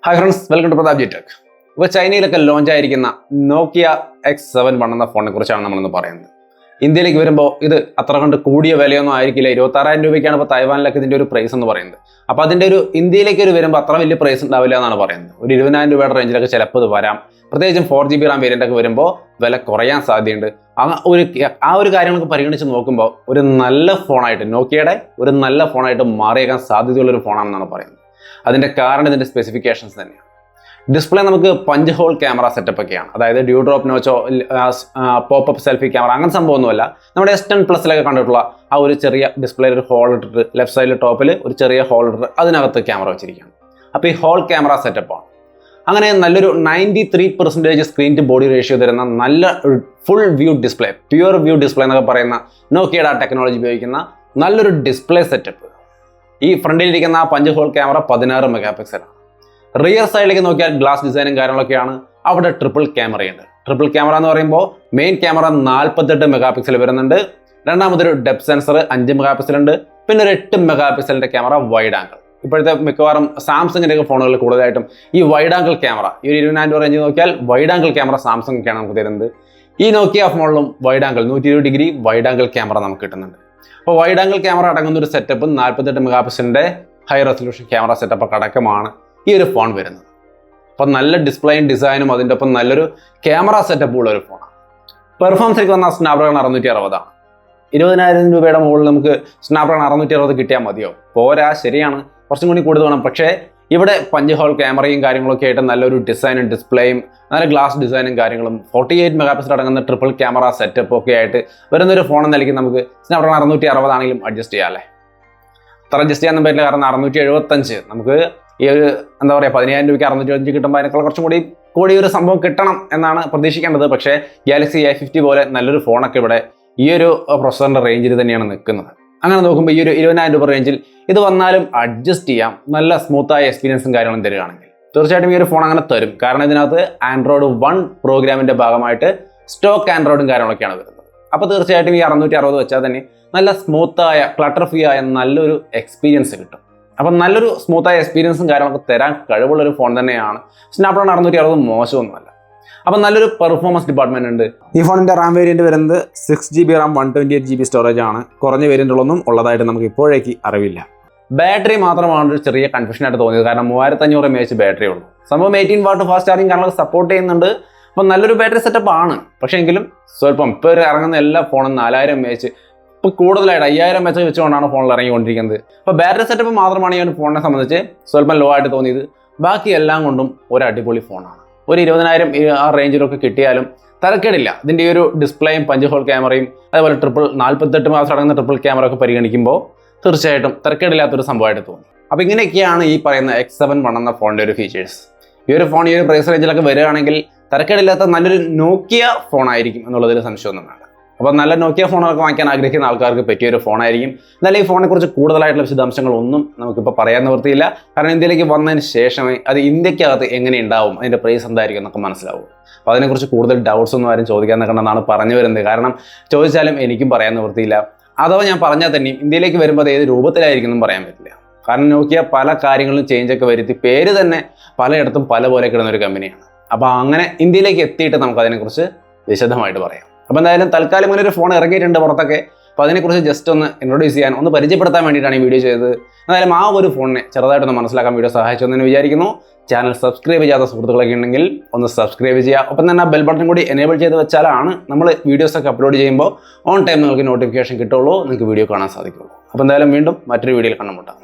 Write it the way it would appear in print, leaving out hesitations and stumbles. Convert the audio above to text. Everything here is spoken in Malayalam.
Hi friends, welcome to Pratap G tech. ഇപ്പോൾ ചൈനയിലൊക്കെ ലോഞ്ച് ആയിരിക്കുന്ന നോക്കിയ X7 എന്ന ഫോണിനെ കുറിച്ചാണ് നമ്മളിന്ന് പറയുന്നത്. ഇന്ത്യയിലേക്ക് വരുമ്പോൾ ഇത് അത്ര കണ്ട് കൂടിയ വിലയൊന്നും ആയിരിക്കില്ല. 26,000 രൂപയ്ക്കാണ് ഇപ്പോൾ തായ്വാനിലൊക്കെ ഇതിൻ്റെ ഒരു പ്രൈസ് എന്ന് പറയുന്നത്. അപ്പോൾ അതിൻ്റെ ഒരു ഇന്ത്യയിലേക്ക് വരുമ്പോൾ അത്ര വലിയ പ്രൈസ് ഉണ്ടാവില്ല എന്നാണ് പറയുന്നത്. ഒരു 20,000 രൂപയുടെ റേഞ്ചിലൊക്കെ ചിലപ്പോൾ ഇത് വരാം. പ്രത്യേകിച്ചും 4GB RAM വേരിയൻ്റ് ഒക്കെ വരുമ്പോൾ വില കുറയാൻ സാധ്യതയുണ്ട്. ആ ഒരു കാര്യങ്ങളൊക്കെ പരിഗണിച്ച് നോക്കുമ്പോൾ ഒരു നല്ല ഫോണായിട്ട് നോക്കിയയുടെ ഒരു നല്ല ഫോണായിട്ട് മാറിയേക്കാൻ സാധ്യതയുള്ളൊരു ഫോണാണെന്നാണ് പറയുന്നത്. അതിൻ്റെ കാരണം ഇതിൻ്റെ സ്പെസിഫിക്കേഷൻസ് തന്നെയാണ്. ഡിസ്പ്ലേ നമുക്ക് പഞ്ച് ഹോൾ ക്യാമറ സെറ്റപ്പ് ഒക്കെയാണ്. അതായത് ഡ്യൂ ഡ്രോപ്പ് നോച്ചോ പോപ്പ് സെൽഫി ക്യാമറ അങ്ങനെ സംഭവമൊന്നുമല്ല. നമ്മുടെ S10+ കണ്ടിട്ടുള്ള ആ ഒരു ചെറിയ ഡിസ്പ്ലേയിൽ ഒരു ഹോൾ ഇട്ടിട്ട് ലെഫ്റ്റ് സൈഡിൽ ടോപ്പിൽ ഒരു ചെറിയ ഹോൾ ഇട്ടിട്ട് അതിനകത്ത് ക്യാമറ വെച്ചിരിക്കുകയാണ്. അപ്പോൾ ഈ ഹോൾ ക്യാമറ സെറ്റപ്പാണ്. അങ്ങനെ നല്ലൊരു 93% സ്ക്രീൻ ടു ബോഡി റേഷ്യോ തരുന്ന നല്ല full view display, pure view display എന്നൊക്കെ പറയുന്ന നോക്കിയയുടെ ടെക്നോളജി ഉപയോഗിക്കുന്ന നല്ലൊരു ഡിസ്പ്ലേ സെറ്റപ്പ്. ഈ ഫ്രണ്ടിലിരിക്കുന്ന ആ പഞ്ച് ഹോൾ ക്യാമറ 16 മെഗാപിക്സലാണ്. റിയർ സൈഡിലേക്ക് നോക്കിയാൽ ഗ്ലാസ് ഡിസൈനും കാര്യങ്ങളൊക്കെയാണ്. അവിടെ ട്രിപ്പിൾ ക്യാമറയുണ്ട്. ട്രിപ്പിൾ ക്യാമറ എന്ന് പറയുമ്പോൾ മെയിൻ ക്യാമറ 48 മെഗാപിക്സൽ വരുന്നുണ്ട്. രണ്ടാമതൊരു ഡെപ്ത് സെൻസർ 5 മെഗാപിക്സൽ ഉണ്ട്. പിന്നെ ഒരു 8 മെഗാപിക്സലിന്റെ ക്യാമറ വൈഡ് ആംഗിൾ. ഇപ്പോഴത്തെ മിക്കവാറും സാംസങ്ങിൻ്റെ ഒക്കെ ഫോണുകളിൽ കൂടുതലായിട്ടും ഈ വൈഡ് ആംഗിൾ ക്യാമറ, ഈ ഒരു 20,000 രൂപ റേഞ്ച് നോക്കിയാൽ വൈഡ് ആംഗിൾ ക്യാമറ സാംസങ് ഒക്കെയാണ് നമുക്ക് തരുന്നത്. ഈ നോക്കിയ ഫോണിലും wide angle 120 degree wide angle camera നമുക്ക് കിട്ടുന്നുണ്ട്. അപ്പോൾ വൈഡ് ആംഗിൾ ക്യാമറ അടങ്ങുന്ന ഒരു സെറ്റപ്പ് 48 മെഗാപിക്സലിന്റെ ഹൈ റെസൊല്യൂഷൻ ക്യാമറ സെറ്റപ്പ് ഒക്കെ അടക്കമാണ് ഈ ഒരു ഫോൺ വരുന്നത്. അപ്പോൾ നല്ല ഡിസ്പ്ലേയും ഡിസൈനും അതിൻ്റെ ഒപ്പം നല്ലൊരു ക്യാമറ സെറ്റപ്പ് ഉള്ള ഒരു ഫോണാണ്. പെർഫോമൻസിലേക്ക് വന്ന സ്നാപ്ഡ്രാഗൺ 660 ആണ്. 20,000 രൂപയുടെ മുകളിൽ നമുക്ക് സ്നാപ്ഡ്രാഗൺ 660 കിട്ടിയാൽ മതിയോ? പോരാ, ശരിയാണ്, കുറച്ചും കൂടി കൂടുതൽ വേണം. പക്ഷേ ഇവിടെ പഞ്ച് ഹോൾ ക്യാമറയും കാര്യങ്ങളൊക്കെ ആയിട്ട് നല്ലൊരു ഡിസൈനും ഡിസ്പ്ലേയും നല്ല ഗ്ലാസ് ഡിസൈനും കാര്യങ്ങളും 48 മെഗാപിക്സൽ അടങ്ങുന്ന ട്രിപ്പിൾ ക്യാമറ സെറ്റപ്പ് ഒക്കെ ആയിട്ട് വരുന്നൊരു ഫോൺ നിലയ്ക്ക് നമുക്ക് സ്നാപ്ഡ്രാഗൺ 660 ആണെങ്കിലും അഡ്ജസ്റ്റ് ചെയ്യാം അല്ലേ? അത്ര അഡ്ജസ്റ്റ് ചെയ്യാൻ പറ്റില്ല. കാരണം 675 നമുക്ക് ഈ ഒരു എന്താ പറയുക 10,000 രൂപയ്ക്ക് 675 കിട്ടുമ്പോൾ അതിനേക്കാൾ കുറച്ചും കൂടി ഒരു സംഭവം കിട്ടണം എന്നാണ് പ്രതീക്ഷിക്കേണ്ടത്. പക്ഷേ ഗാലക്സി A50 പോലെ നല്ലൊരു ഫോണൊക്കെ ഇവിടെ ഈ ഒരു പ്രൊസസറിൻ്റെ റേഞ്ചിൽ തന്നെയാണ് നിൽക്കുന്നത്. അങ്ങനെ നോക്കുമ്പോൾ ഈ ഒരു 20,000 രൂപ റേഞ്ചിൽ ഇത് വന്നാലും അഡ്ജസ്റ്റ് ചെയ്യാം. നല്ല സ്മൂത്തായ എക്സ്പീരിയൻസും കാര്യങ്ങളും തരികയാണെങ്കിൽ തീർച്ചയായിട്ടും ഈ ഒരു ഫോൺ അങ്ങനെ തരും. കാരണം ഇതിനകത്ത് Android 1 പ്രോഗ്രാമിൻ്റെ ഭാഗമായിട്ട് സ്റ്റോക്ക് ആൻഡ്രോയിഡും കാര്യങ്ങളൊക്കെയാണ് വരുന്നത്. അപ്പോൾ തീർച്ചയായിട്ടും ഈ 660 വെച്ചാൽ തന്നെ നല്ല സ്മൂത്തായ ക്ലട്ടർ ഫ്രീ ആയ നല്ലൊരു എക്സ്പീരിയൻസ് കിട്ടും. അപ്പം നല്ലൊരു സ്മൂത്തായ എക്സ്പീരിയൻസും കാര്യങ്ങളൊക്കെ തരാൻ കഴിവുള്ളൊരു ഫോൺ തന്നെയാണ് സ്നാപ്ഡ്രാഗൺ 660. മോശമൊന്നുമല്ല. അപ്പം നല്ലൊരു പെർഫോമൻസ് ഡിപ്പാർട്ട്മെന്റ് ഉണ്ട്. ഈ ഫോണിന്റെ റാം വേരിയന്റ് വരുന്നത് 6GB RAM 128GB സ്റ്റോറേജ് ആണ്. കുറഞ്ഞ വേരിയന്റുകളൊന്നും ഉള്ളതായിട്ട് നമുക്ക് ഇപ്പോഴേക്ക് അറിവില്ല. ബാറ്ററി മാത്രമാണ് ഒരു ചെറിയ കൺഫ്യൂഷൻ ആയിട്ട് തോന്നിയത്. കാരണം 3500 mAh ബാറ്ററി ഉള്ളൂ. സംഭവം 18 വാട്ട് ഫാസ്റ്റ് ചാർജിങ് കാര്യങ്ങളൊക്കെ സപ്പോർട്ട് ചെയ്യുന്നുണ്ട്. അപ്പം നല്ലൊരു ബാറ്ററി സെറ്റപ്പ് ആണ്. പക്ഷേ എങ്കിലും സ്വല്പം ഇപ്പോൾ ഇറങ്ങുന്ന എല്ലാ ഫോണും 4000 mAh, ഇപ്പോൾ കൂടുതലായിട്ട് 5000 mAh വെച്ചുകൊണ്ടാണ് ഫോണിൽ ഇറങ്ങിക്കൊണ്ടിരിക്കുന്നത്. അപ്പോൾ ബാറ്ററി സെറ്റപ്പ് മാത്രമാണ് ഈ ഒരു ഫോണിനെ സംബന്ധിച്ച് സ്വല്പം ലോ ആയിട്ട് തോന്നിയത്. ബാക്കി എല്ലാം കൊണ്ടും ഒരു അടിപൊളി ഫോണാണ്. ഒരു 20,000 ആ റേഞ്ചിലൊക്കെ കിട്ടിയാലും തരക്കേടില്ല. ഇതിൻ്റെ ഈ ഒരു ഡിസ്പ്ലേയും പഞ്ച് ഹോൾ ക്യാമറയും അതേപോലെ 48 മെഗാപിക്സൽ അടങ്ങുന്ന ട്രിപ്പിൾ ക്യാമറ ഒക്കെ പരിഗണിക്കുമ്പോൾ തീർച്ചയായിട്ടും തരക്കേടില്ലാത്തൊരു സംഭവമായിട്ട് തോന്നി. അപ്പോൾ ഇങ്ങനെയൊക്കെയാണ് ഈ പറയുന്ന X7 എന്ന ഫോണിൻ്റെ ഒരു ഫീച്ചേഴ്സ്. ഈ ഒരു ഫോൺ ഈ ഒരു പ്രൈസ് റേഞ്ചിലൊക്കെ വരികയാണെങ്കിൽ തരക്കേടില്ലാത്ത നല്ലൊരു നോക്കിയ ഫോണായിരിക്കും എന്നുള്ളതിൽ സംശയമൊന്നും വേണ്ട. അപ്പോൾ നല്ല നോക്കിയ ഫോണുകളൊക്കെ വാങ്ങിക്കാൻ ആഗ്രഹിക്കുന്ന ആൾക്കാർക്ക് പറ്റിയൊരു ഫോണായിരിക്കും. എന്നാലും ഈ ഫോണിനെക്കുറിച്ച് കൂടുതലായിട്ടുള്ള വിശദാംശങ്ങളൊന്നും നമുക്കിപ്പോൾ പറയാൻ നിവൃത്തിയില്ല. കാരണം ഇന്ത്യയിലേക്ക് വന്നതിന് ശേഷമേ അത് ഇന്ത്യക്കകത്ത് എങ്ങനെ ഉണ്ടാവും, അതിൻ്റെ പ്രൈസ് എന്തായിരിക്കും എന്നൊക്കെ മനസ്സിലാവും. അപ്പോൾ അതിനെക്കുറിച്ച് കൂടുതൽ ഡൗട്ട്സ് ഒന്നും ആരും ചോദിക്കാൻ നിൽക്കണമെന്നാണ് പറഞ്ഞു വരുന്നത്. കാരണം ചോദിച്ചാലും എനിക്കും പറയാൻ നിവൃത്തിയില്ല. അഥവാ ഞാൻ പറഞ്ഞാൽ തന്നെയും ഇന്ത്യയിലേക്ക് വരുമ്പോൾ അത് ഏത് രൂപത്തിലായിരിക്കും എന്നും പറയാൻ പറ്റില്ല. കാരണം നോക്കിയ പല കാര്യങ്ങളിലും ചേഞ്ചൊക്കെ വരുത്തി പേര് തന്നെ പലയിടത്തും പല പോലെ കിടന്ന ഒരു കമ്പനിയാണ്. അപ്പോൾ അങ്ങനെ ഇന്ത്യയിലേക്ക് എത്തിയിട്ട് നമുക്ക് അതിനെക്കുറിച്ച് വിശദമായിട്ട് പറയാം. അപ്പോൾ എന്തായാലും തൽക്കാലം ഇങ്ങനെ ഒരു ഫോൺ ഇറങ്ങിയിട്ടുണ്ട് പുറത്തൊക്കെ. അപ്പോൾ അതിനെക്കുറിച്ച് ജസ്റ്റ് ഒന്ന് ഇൻട്രൊഡ്യൂസ് ചെയ്യാൻ, ഒന്ന് പരിചയപ്പെടുത്താൻ വേണ്ടിയിട്ടാണ് ഈ വീഡിയോ ചെയ്തത്. എന്തായാലും ആ ഒരു ഫോണിനെ ചെറുതായിട്ടൊന്ന് മനസ്സിലാക്കാൻ വീഡിയോ സഹായിച്ചെന്ന് വിചാരിക്കുന്നു. ചാനൽ സബ്സ്ക്രൈബ് ചെയ്യാത്ത സുഹൃത്തുക്കളൊക്കെ ഉണ്ടെങ്കിൽ ഒന്ന് സബ്സ്ക്രൈബ് ചെയ്യുക. ഒപ്പം തന്നെ ആ ബെൽ ബട്ടൺ കൂടി എനേബിൾ ചെയ്ത് വെച്ചാലാണ് നമ്മൾ വീഡിയോസൊക്കെ അപ്ലോഡ് ചെയ്യുമ്പോൾ ഓൺ ടൈം നിങ്ങൾക്ക് നോട്ടിഫിക്കേഷൻ കിട്ടുള്ളൂ, നിങ്ങൾക്ക് വീഡിയോ കാണാൻ സാധിക്കുള്ളൂ. അപ്പോൾ എന്തായാലും വീണ്ടും മറ്റൊരു വീഡിയോയിൽ കണ്ടുമുട്ടാം.